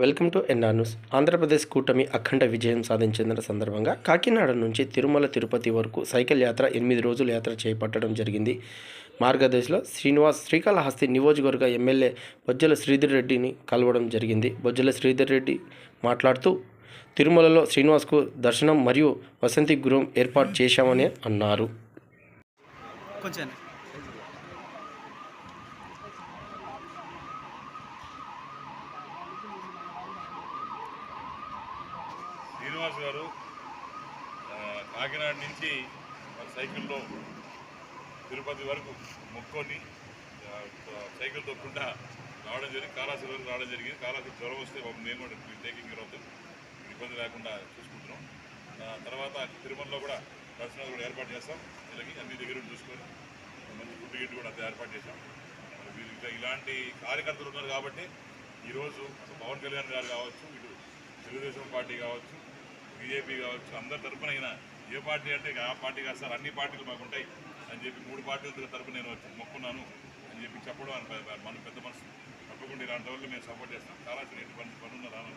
Welcome to NR news. Andhra Pradesh కూటమి అఖండ విజయం సాధించిన సందర్భంగా కాకినాడ నుంచి తిరుమల తిరుపతి వరకు సైకిల్ యాత్ర 8 రోజుల యాత్ర చేపట్టడం జరిగింది. మార్గదర్శిలో శ్రీనివాస్ శ్రీకాళహస్తి నియోజకవర్గ ఎమ్మెల్యే బొజ్జల శ్రీధర్ రెడ్డిని కలవడం జరిగింది. బొజ్జల శ్రీధర్ రెడ్డి మాట్లాడుతూ తిరుమలలో శ్రీనివాస్కు దర్శనం మరియు వసంతి గృహం ఏర్పాటు చేశామని అన్నారు. శ్రీనివాస్ గారు కాకినాడ నుంచి సైకిల్లో తిరుపతి వరకు మొక్కొని సైకిల్ తొక్కుండా రావడం జరిగింది. కాళహస్తి వరకు రావడం జరిగింది. కాళహస్తి జ్వరం వస్తే మేము కూడా టేకింగ్ కేర్ అవుతాం, ఇబ్బంది లేకుండా చూసుకుంటున్నాం. తర్వాత తిరుమలలో కూడా దర్శనాలు కూడా ఏర్పాటు చేస్తాం. వీళ్ళకి అన్ని దగ్గర చూసుకొని మంచి ఫుడ్ గిట్టు కూడా అంత ఏర్పాటు చేస్తాం. వీళ్ళకి ఇలాంటి కార్యకర్తలు ఉన్నారు కాబట్టి ఈరోజు పవన్ కళ్యాణ్ గారు కావచ్చు, ఇటు తెలుగుదేశం పార్టీ కావచ్చు, బీజేపీ కావచ్చు, అందరి తరఫున అయినా ఏ పార్టీ అంటే ఆ పార్టీ కాదు సార్, అన్ని పార్టీలు మాకు ఉంటాయి అని చెప్పి 3 పార్టీల తరఫున నేను వచ్చి మొక్కున్నాను అని చెప్పి చెప్పడం మన పెద్ద మనసు. తప్పకుండా ఇలాంటి వాళ్ళు మేము సపోర్ట్ చేస్తాం. చాలా ఎటువంటి పనులు రాను